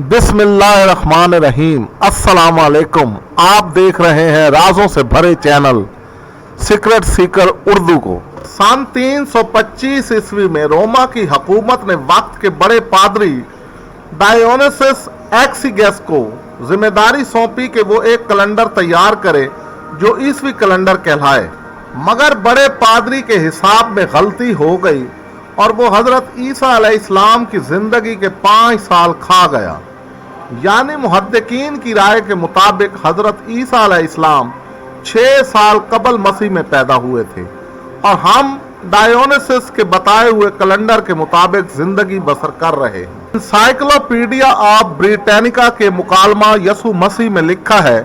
बिस्मिल्लाहिर्रहमानिर्रहीम। अस्सलाम वालेकुम। आप देख रहे हैं राजों से भरे चैनल सीक्रेट सीकर उर्दू को। सन 325 ईस्वी में रोमा की हुकूमत ने वक्त के बड़े पादरी डायोनिसस एक्सीगेस को जिम्मेदारी सौंपी कि वो एक कैलेंडर तैयार करे जो ईस्वी कैलेंडर कहलाए, मगर बड़े पादरी के हिसाब में गलती हो गई और वो हजरत ईसा अलैहिस्सलाम की जिंदगी के 5 साल खा गया। यानी मुहद्दिकीन की राय के मुताबिक हजरत ईसा अलैहिस्सलाम 6 साल कबल मसीह में पैदा हुए थे और हम डायोनिसस के बताए हुए कैलेंडर के मुताबिक जिंदगी बसर कर रहे हैं। एनसाइक्लोपीडिया ऑफ ब्रिटानिका के मुकालमा यसु मसीह में लिखा है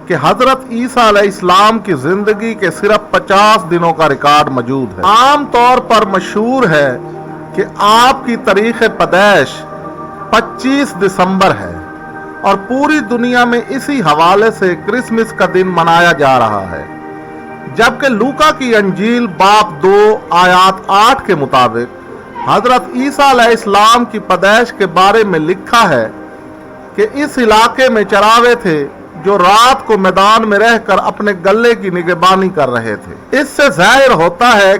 कि हजरत ईसा अलैहिस्सलाम की जिंदगी के सिर्फ 50 दिनों का रिकॉर्ड मौजूद है। आम तौर पर मशहूर है कि आपकी तारीख पैदाइश 25 दिसंबर है और पूरी दुनिया में इसी हवाले से क्रिसमस का दिन मनाया जा रहा है, जबकि लूका की अंजील बाब 2 आयत 8 के मुताबिक हजरत ईसा अलैहिस्सलाम की पैदाइश के बारे में लिखा है कि इस इलाके में चरावे थे जो रात को मैदान में रहकर अपने गले की निगहबानी कर रहे थे। इससे जाहिर होता है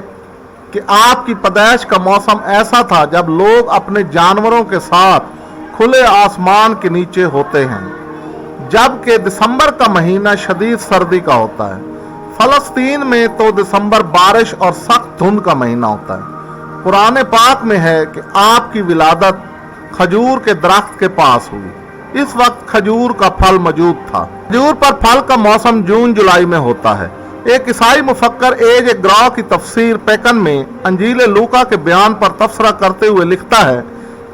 कि आपकी पैदाइश का मौसम ऐसा था जब लोग अपने जानवरों के साथ खुले आसमान के नीचे होते हैं, जबकि दिसंबर का महीना शदीद सर्दी का होता है। फलस्तीन में तो दिसंबर बारिश और सख्त धुंध का महीना होता है। कुरान पाक में है कि आपकी विलादत खजूर के दरख्त के पास हुई। इस वक्त खजूर का फल मौजूद था। खजूर पर फल का मौसम जून जुलाई में होता है। एक ईसाई मुफक्कर एज ग्रॉ की तफसीर पेकन में अंजील लूका के बयान पर तबसरा करते हुए लिखता है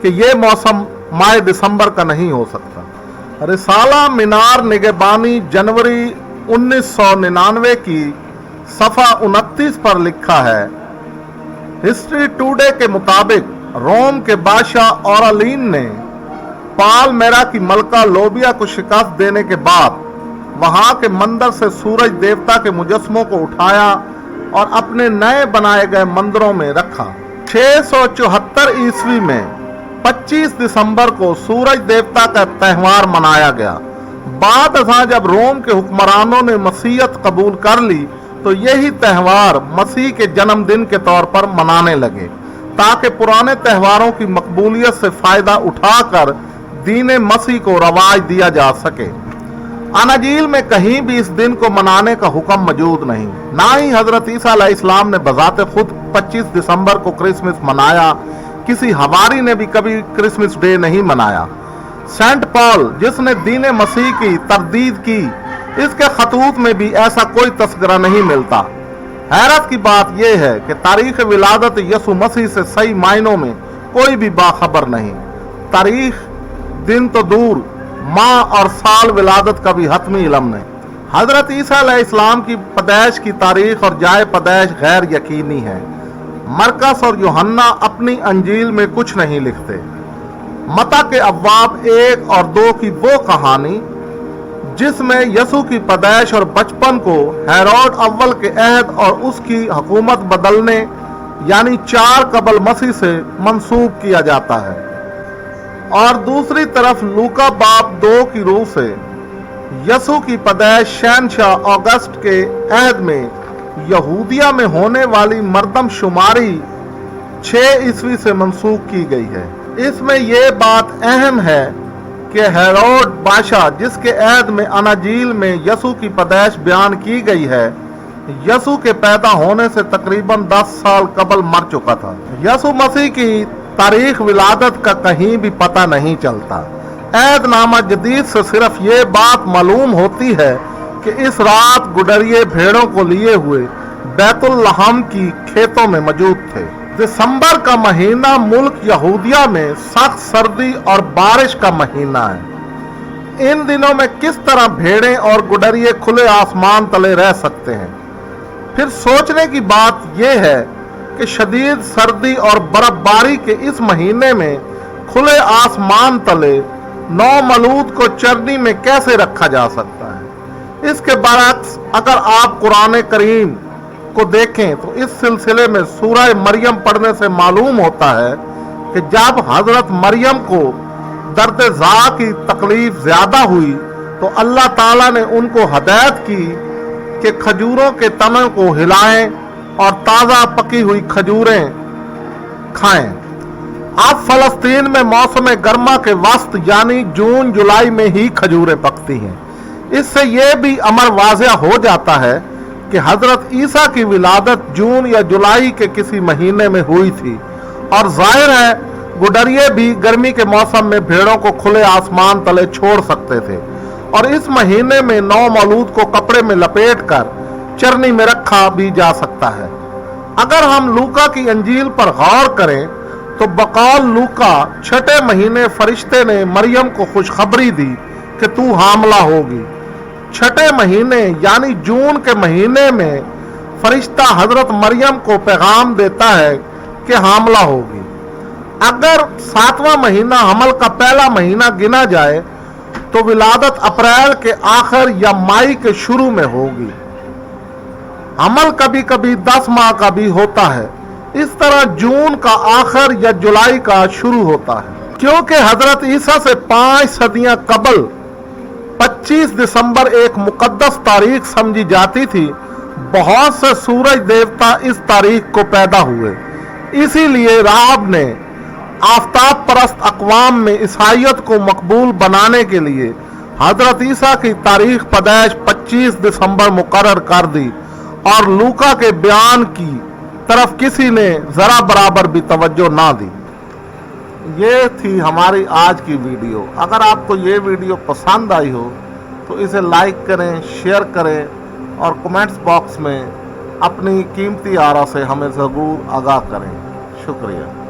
कि यह मौसम माह दिसंबर का नहीं हो सकता। रिसाला मीनार निगहबानी जनवरी 1999 की सफ़ा 29 पर लिखा है, हिस्ट्री टुडे के मुताबिक रोम के बादशाह औरलीन ने पालमेरा की मलका लोबिया को शिकस्त देने के बाद वहां के मंदिर से सूरज देवता के मुजस्मों को उठाया और अपने नए बनाए गए मंदिरों में रखा। 674 ईस्वी में 25 दिसंबर को सूरज देवता का त्यौहार मनाया गया। बाद जब रोम के हुक्मरानों ने मसीहत कबूल कर ली तो यही त्यौहार मसीह के जन्मदिन के तौर पर मनाने लगे, ताकि पुराने त्यौहारों की मकबूलियत से फायदा उठाकर दीन मसीह को रवाज दिया जा सके। अनाजील में कहीं भी इस दिन को मनाने का हुक्म मौजूद नहीं, ना ही हजरत ईसा अलैहिस्सलाम ने बजाते खुद 25 दिसंबर को क्रिसमस मनाया। किसी हवारी ने भी कभी क्रिसमस डे नहीं मनाया। सेंट पॉल, जिसने दीन मसीह की तरदीद की, इसके खतूत में भी ऐसा कोई तस्करा नहीं मिलता। हैरत की बात यह है कि तारीख विलादत यसु मसीह से सही मायनों में कोई भी बाखबर नहीं। तारीख दिन तो दूर, माह और साल विलादत का भी हतमी इल्म नहीं। हजरत ईसा अलैहिस्सलाम की पैदाइश की तारीख और जाए पैदाइश गैर यकीनी है। मरकस और यूहन्ना अपनी अंजील में कुछ नहीं लिखते। मत्ता के अब्वाब 1 और 2 की वो कहानी जिसमें यसु की पैदाइश और बचपन को हेरोड अव्वल के अहद और उसकी हुकूमत बदलने यानी 4 कबल मसीह से मंसूब किया जाता है, और दूसरी तरफ लूका बाब 2 की रूह से यसु की पैदाइश शहनशाह अगस्त के अहद में यहूदिया में होने वाली मर्दम शुमारी 6 ईस्वी से मंसूख की गई है। इसमें यह बात अहम है कि हेरोड बादशाह, जिसके अहद में अनाजील में यसु की पैदाइश बयान की गई है, यसु के पैदा होने से तकरीबन 10 साल कबल मर चुका था। यसु मसीह की तारीख विलादत का कहीं भी पता नहीं चलता। अहदनामा जदीद से सिर्फ ये बात मालूम होती है कि इस रात गुडरिये भेड़ों को लिए हुए बैतुल लहम की खेतों में मौजूद थे। दिसंबर का महीना मुल्क यहूदिया में सख्त सर्दी और बारिश का महीना है। इन दिनों में किस तरह भेड़ें और गुडरिये खुले आसमान तले रह सकते हैं? फिर सोचने की बात यह है कि शदीद सर्दी और बर्फबारी के इस महीने में खुले आसमान तले नौमलूद को चरनी में कैसे रखा जा सकता है? इसके बरक्स अगर आप कुरान करीम को देखें तो इस सिलसिले में सूरह मरियम पढ़ने से मालूम होता है कि जब हजरत मरियम को दर्द ज़ा की तकलीफ ज़्यादा हुई तो अल्लाह ताला ने उनको हदायत की कि खजूरों के तनों को हिलाएं और ताज़ा पकी हुई खजूरें खाएं। अब फ़लस्तीन में मौसम गर्मा के वक्त यानी जून जुलाई में ही खजूरें पकती हैं। इससे ये भी अमर वाज़ेह हो जाता है कि हज़रत ईसा की विलादत जून या जुलाई के किसी महीने में हुई थी, और जाहिर है गुडरिये भी गर्मी के मौसम में भेड़ों को खुले आसमान तले छोड़ सकते थे, और इस महीने में नौ मौलूद को कपड़े में लपेटकर चरनी में रखा भी जा सकता है। अगर हम लूका की अंजील पर गौर करें तो बकौल लूका छठे महीने फरिश्ते ने मरियम को खुशखबरी दी कि तू हामला होगी। छठे महीने यानी जून के महीने में फरिश्ता हजरत मरियम को पैगाम देता है कि हामला होगी। अगर 7वां महीना हमल का पहला महीना गिना जाए तो विलादत अप्रैल के आखिर या मई के शुरू में होगी। हमल कभी कभी 10 माह का भी होता है। इस तरह जून का आखिर या जुलाई का शुरू होता है। क्योंकि हजरत ईसा से 5 सदियां कबल 25 दिसंबर एक मुकद्दस तारीख समझी जाती थी, बहुत से सूरज देवता इस तारीख को पैदा हुए। इसीलिए राहब ने आफताब परस्त अक़वाम में ईसाईयत को मकबूल बनाने के लिए हजरत ईसा की तारीख पैदाइश 25 दिसंबर मुकर्रर कर दी, और लूका के बयान की तरफ किसी ने जरा बराबर भी तवज्जो ना दी। ये थी हमारी आज की वीडियो। अगर आपको ये वीडियो पसंद आई हो तो इसे लाइक करें, शेयर करें और कमेंट्स बॉक्स में अपनी कीमती आरा से हमें ज़रूर आगाह करें। शुक्रिया।